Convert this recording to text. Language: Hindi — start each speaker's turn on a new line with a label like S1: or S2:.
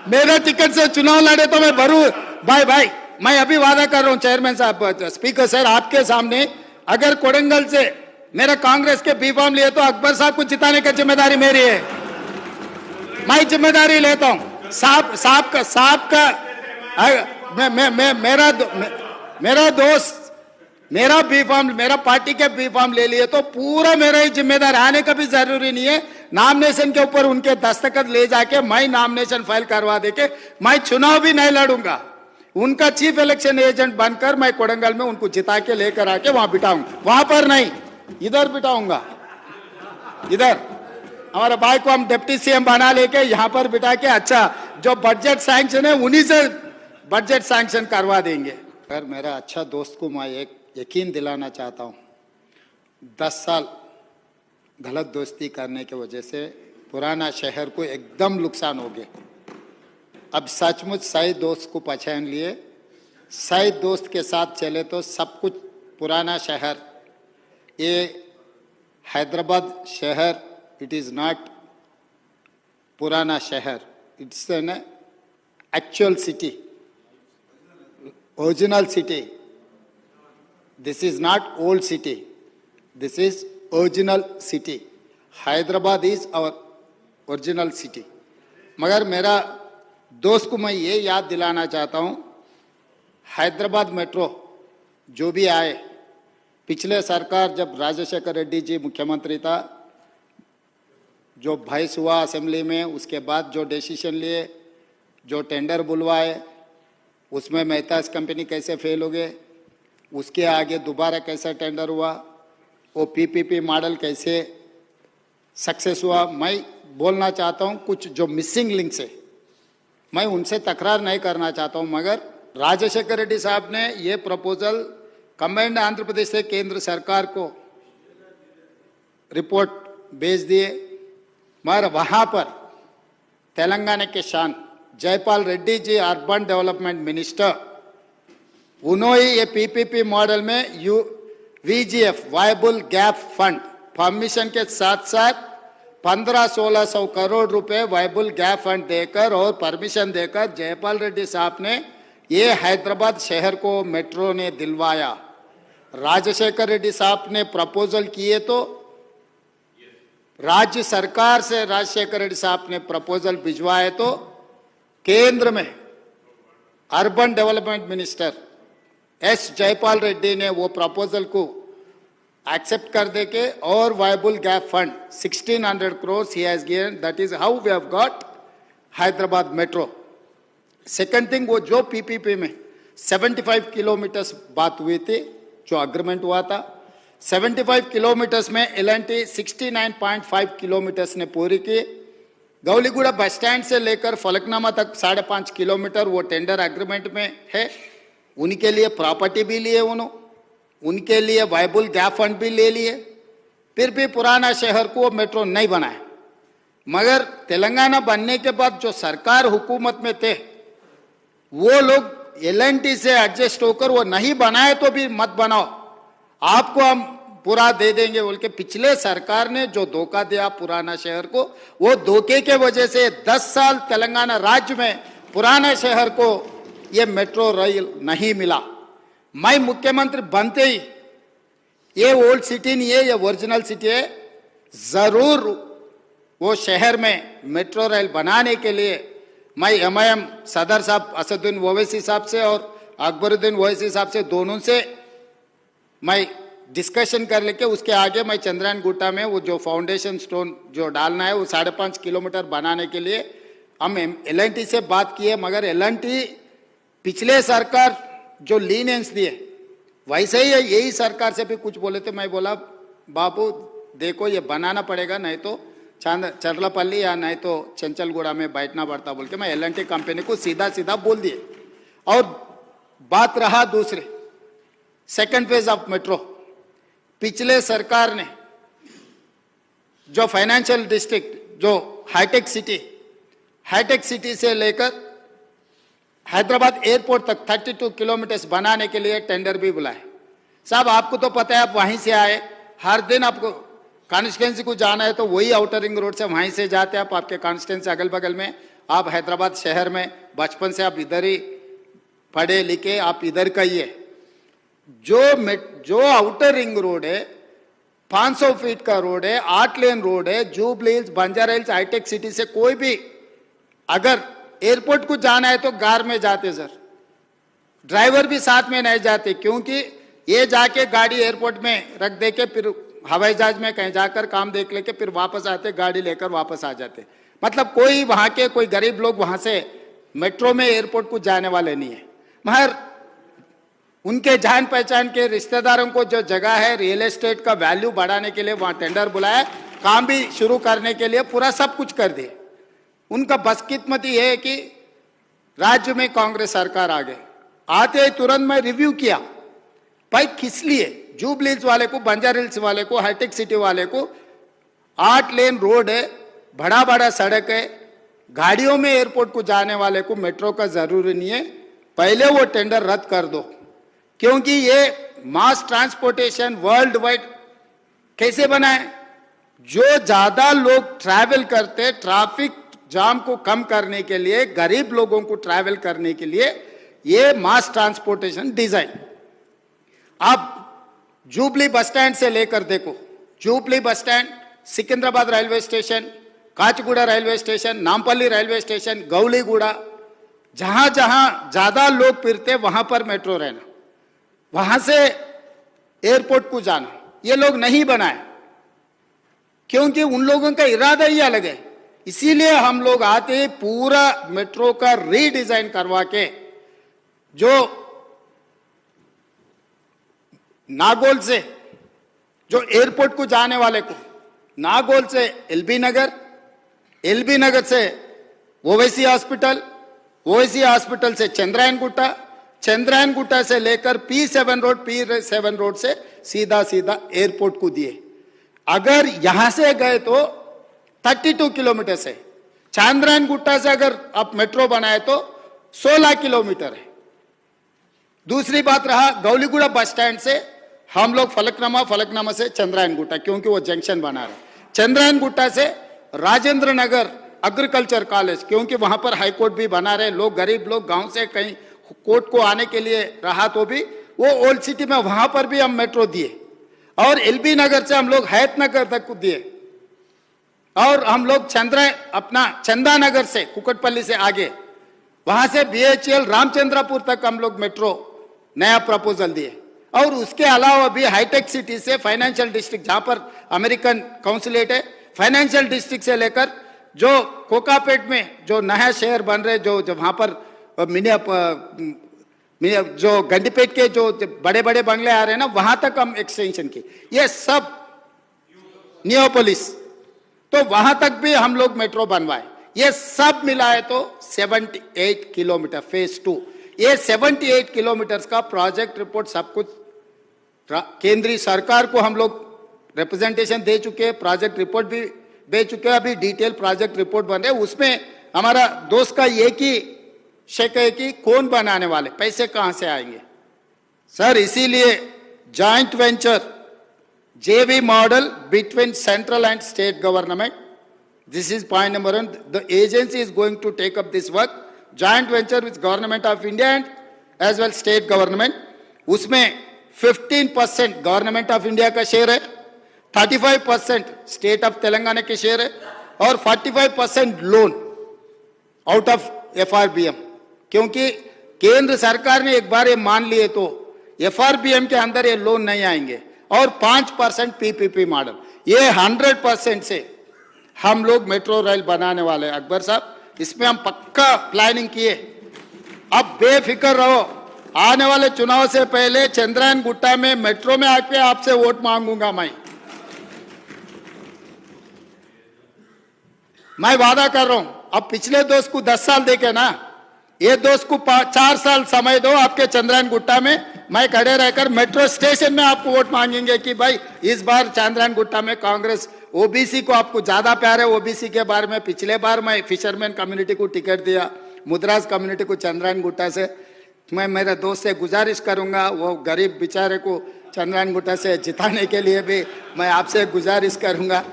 S1: मेरे टिकट से चुनाव लड़े तो मैं भरू। भाई मैं अभी वादा कर रहा हूं चेयरमैन साहब, स्पीकर सर, आपके सामने, अगर कोडंगल से मेरा कांग्रेस के बी फॉर्म लिए तो अकबर साहब को जिताने की जिम्मेदारी मेरी है। मैं जिम्मेदारी लेता हूं। साहब का मेरा दोस्त मेरा बी फॉर्म, मेरा पार्टी के बी फॉर्म ले लिए तो पूरा मेरा ही जिम्मेदार, आने का भी जरूरी नहीं है। नॉमिनेशन के ऊपर उनके दस्तखत ले जाके मैं नॉमिनेशन फाइल करवा देके मैं चुनाव भी नहीं लड़ूंगा। उनका चीफ इलेक्शन एजेंट बनकर मैं कोडंगल में उनको जिता के लेकर आके वहां बिठाऊंगा। वहां पर नहीं, इधर बिठाऊंगा। इधर हमारे भाई को हम डिप्टी सीएम बना लेके यहाँ पर बिठा के अच्छा जो बजट सैंक्शन है उन्हीं से बजट सैंक्शन करवा देंगे। अगर मेरा अच्छा दोस्त को मैं एक यकीन दिलाना चाहता हूँ, 10 साल गलत दोस्ती करने की वजह से पुराना शहर को एकदम नुकसान हो गया। अब सचमुच सही दोस्त को पहचान लिए, सही दोस्त के साथ चले तो सब कुछ पुराना शहर, ये हैदराबाद शहर, इट इज़ नॉट पुराना शहर, it's an actual city, original city. This is not old city. This is original city. Hyderabad is our original city. मगर मेरा दोस्त को मैं ये याद दिलाना चाहता हूँ, हैदराबाद मेट्रो जो भी आए, पिछले सरकार जब राजशेखर रेड्डी जी मुख्यमंत्री था, जो बहस हुआ असेंबली में, उसके बाद जो डिसीजन लिए, जो टेंडर बुलवाए, उसमें मेहताज कंपनी कैसे फेल हो गए, उसके आगे दोबारा कैसा टेंडर हुआ, वो पीपीपी मॉडल कैसे सक्सेस हुआ। मैं बोलना चाहता हूँ कुछ जो मिसिंग लिंक्स है, मैं उनसे तकरार नहीं करना चाहता हूँ, मगर राजशेखर रेड्डी साहब ने ये प्रपोजल कंबाइंड आंध्र प्रदेश से केंद्र सरकार को रिपोर्ट भेज दिए, मगर वहाँ पर तेलंगाना के शान Jaipal Reddy ji urban development minister, उन्होंने ये पीपीपी मॉडल में VGF viable gap fund permission के साथ साथ 1500-1600 करोड़ रुपए वायबल गैप फंड देकर और परमिशन देकर जयपाल रेड्डी साहब ने ये हैदराबाद शहर को मेट्रो ने दिलवाया। राजशेखर रेड्डी साहब ने प्रपोजल किए तो राज्य सरकार से राजशेखर रेड्डी साहब ने प्रपोजल भिजवाए तो केंद्र में urban development minister S Jaipal Reddy ने वो प्रपोजल को एक्सेप्ट कर देके और viable gap fund 1600 crores he has given. That is how we have got Hyderabad metro. Second thing, वो जो पीपीपी में 75 किलोमीटर्स बात हुई थी, जो अग्रीमेंट हुआ था, 75 किलोमीटर्स में एल&टी 69.5 किलोमीटर्स ने पूरी की। गौलीगुड़ा बस स्टैंड से लेकर फलकनामा तक 5.5 किलोमीटर वो टेंडर एग्रीमेंट में है। उनके लिए प्रॉपर्टी भी लिए उनके लिए वायबल गैप फंड भी ले लिए, फिर भी पुराना शहर को मेट्रो नहीं बनाया। मगर तेलंगाना बनने के बाद जो सरकार हुकूमत में थे, वो लोग एल&टी से एडजस्ट होकर वो नहीं बनाए तो भी मत बनाओ, आपको हम पूरा दे देंगे बोल के पिछले सरकार ने जो धोखा दिया पुराना शहर को, वो धोखे के वजह से 10 साल तेलंगाना राज्य में पुराना शहर को ये मेट्रो रेल नहीं मिला। मैं मुख्यमंत्री बनते ही, ये ओल्ड सिटी नहीं है, ये ओरिजिनल सिटी है, जरूर वो शहर में मेट्रो रेल बनाने के लिए मैं एमआईएम सदर साहब असदुद्दीन ओवैसी साहब से और अकबरुद्दीन ओवैसी साहब से दोनों से मैं डिस्कशन कर लेके उसके आगे मैं चंद्रायन गुट्टा में वो जो फाउंडेशन स्टोन जो डालना है वो 5.5 किलोमीटर बनाने के लिए हम एल&टी से बात किए। मगर एल&टी पिछले सरकार जो लीनेंस दिए वैसे ही है, यही सरकार से भी कुछ बोले थे। मैं बोला बाबू देखो ये बनाना पड़ेगा, नहीं तो चरलापल्ली या नहीं तो चंचलगुड़ा में बैठना पड़ता बोल के मैं एल&टी कंपनी को सीधा सीधा बोल दिए। और बात रहा दूसरी सेकंड फेज ऑफ मेट्रो, पिछले सरकार ने जो फाइनेंशियल डिस्ट्रिक्ट जो हाईटेक सिटी से लेकर हैदराबाद एयरपोर्ट तक 32 किलोमीटर बनाने के लिए टेंडर भी बुलाए। साहब आपको तो पता है, आप वहीं से आए, हर दिन आपको कॉन्स्टिट्यूंसी को जाना है तो वही आउटर रिंग रोड से वहीं से जाते आप, आपके कॉन्स्टिट्यूंसी अगल बगल में, आप हैदराबाद शहर में बचपन से आप इधर ही पढ़े लिखे, आप इधर का ही है। जो आउटर रिंग रोड है 500 फीट का रोड है, 8 लेन रोड है, जुबली हिल्स, बंजारा हिल्स, हाईटेक सिटी से कोई भी अगर एयरपोर्ट को जाना है तो कार में जाते सर, ड्राइवर भी साथ में नहीं जाते, क्योंकि ये जाके गाड़ी एयरपोर्ट में रख दे के फिर हवाई जहाज में कहीं जाकर काम देख लेके फिर वापस आते, गाड़ी लेकर वापस आ जाते। मतलब कोई वहां के कोई गरीब लोग वहां से मेट्रो में एयरपोर्ट को जाने वाले नहीं है। मगर उनके जान पहचान के रिश्तेदारों को जो जगह है रियल एस्टेट का वैल्यू बढ़ाने के लिए वहां टेंडर बुलाया, काम भी शुरू करने के लिए पूरा सब कुछ कर दिए। उनका बदकिस्मती है कि राज्य में कांग्रेस सरकार आ गई, आते ही तुरंत मैं रिव्यू किया, भाई किस लिए जुबली हिल्स वाले को, बंजारा हिल्स वाले को, हाईटेक सिटी वाले को 8 लेन रोड है, बड़ा बड़ा सड़क है, गाड़ियों में एयरपोर्ट को जाने वाले को मेट्रो का जरूरी नहीं है, पहले वो टेंडर रद्द कर दो। क्योंकि ये मास ट्रांसपोर्टेशन वर्ल्ड वाइड कैसे बनाए, जो ज्यादा लोग ट्रैवल करते, ट्रैफिक जाम को कम करने के लिए, गरीब लोगों को ट्रैवल करने के लिए ये मास ट्रांसपोर्टेशन डिजाइन। आप जुबली बस स्टैंड से लेकर देखो, Jubilee bus stand, Secunderabad railway station, Kacheguda railway station, Nampally railway station, Gowliguda, जहां जहां ज्यादा लोग फिरते वहां पर मेट्रो रहना, वहां से एयरपोर्ट को जाना, ये लोग नहीं बनाए क्योंकि उन लोगों का इरादा ही अलग है। इसीलिए हम लोग आते ही पूरा मेट्रो का रीडिजाइन करवा के, जो नागौल से जो एयरपोर्ट को जाने वाले को नागौल से एलबी नगर से ओवैसी हॉस्पिटल, ओवैसी हॉस्पिटल से चंद्रायन गुट्टा से लेकर P7 रोड से सीधा एयरपोर्ट को दिए। अगर यहां से गए तो 32 किलोमीटर से, चंद्रायन गुट्टा से अगर आप मेट्रो बनाए तो 16 किलोमीटर है। दूसरी बात रहा गौलीगुड़ा बस स्टैंड से हम लोग फलकनामा से चंद्रायन गुट्टा, क्योंकि वो जंक्शन बना रहे, चंद्रायन गुट्टा से राजेंद्र नगर एग्रीकल्चर कॉलेज, क्योंकि वहां पर हाई कोर्ट भी बना रहे, लोग गरीब लोग गांव से कहीं कोर्ट को आने के लिए रहा तो भी वो ओल्ड सिटी में वहां पर भी हम मेट्रो दिए, और एलबी नगर से हम लोग हैतनगर तक को दिए, और हम लोग चंदा नगर से कुकटपल्ली से आगे वहां से BHEL रामचंद्रपुर तक हम लोग मेट्रो नया प्रपोजल दिए। और उसके अलावा भी हाईटेक सिटी से फाइनेंशियल डिस्ट्रिक्ट, जहां पर अमेरिकन काउंसिलेट है, फाइनेंशियल डिस्ट्रिक्ट से लेकर जो कोकापेट में जो नया शहर बन रहे, जो वहां पर जो गंडीपेट के जो बड़े बड़े बंगले आ रहे हैं ना, वहां तक हम एक्सटेंशन की, ये सब नियोपोलिस, तो वहां तक भी हम लोग मेट्रो बनवाए। ये सब मिलाए तो 78 किलोमीटर फेज 2, ये 78 किलोमीटर का प्रोजेक्ट रिपोर्ट सब कुछ केंद्रीय सरकार को हम लोग रिप्रेजेंटेशन दे चुके हैं, प्रोजेक्ट रिपोर्ट भी दे चुके हैं, अभी डिटेल प्रोजेक्ट रिपोर्ट बन रहे हैं। उसमें हमारा दोस्त का एक ही शक है कि कौन बनाने वाले, पैसे कहां से आएंगे सर। इसीलिए joint venture JV model between central and state government, this is point number 1. The agency is going to take up this work, joint venture with government of India and as well state government. उसमें 15% गवर्नमेंट ऑफ इंडिया का शेयर है, 35% स्टेट ऑफ तेलंगाना के शेयर है, और 45% लोन आउट ऑफ FRBM, क्योंकि केंद्र सरकार ने एक बार ये मान लिए तो FRBM के अंदर ये लोन नहीं आएंगे, और 5% PPP मॉडल, ये 100% से हम लोग मेट्रो रेल बनाने वाले हैं। अकबर साहब, इसमें हम पक्का प्लानिंग किए, अब बेफिक्र रहो, आने वाले चुनाव से पहले चंद्रायन गुट्टा में मेट्रो में आके आपसे वोट मांगूंगा। मैं वादा कर रहा हूं, अब पिछले दोस्त को 10 साल देके ना, ये दोस्त को 4 साल समय दो, आपके चंद्रायन गुट्टा में मैं खड़े रहकर मेट्रो स्टेशन में आपको वोट मांगेंगे कि भाई इस बार चंद्रायन गुट्टा में कांग्रेस, ओबीसी को आपको ज्यादा प्यार है। ओबीसी के बारे में पिछले बार मैं फिशरमैन कम्युनिटी को टिकट दिया, मुद्राज कम्युनिटी को चंद्रायन गुट्टा से। मैं मेरे दोस्त से गुजारिश करूंगा, वो गरीब बेचारे को चंद्रायन गुट्टा से जिताने के लिए भी मैं आपसे गुजारिश करूंगा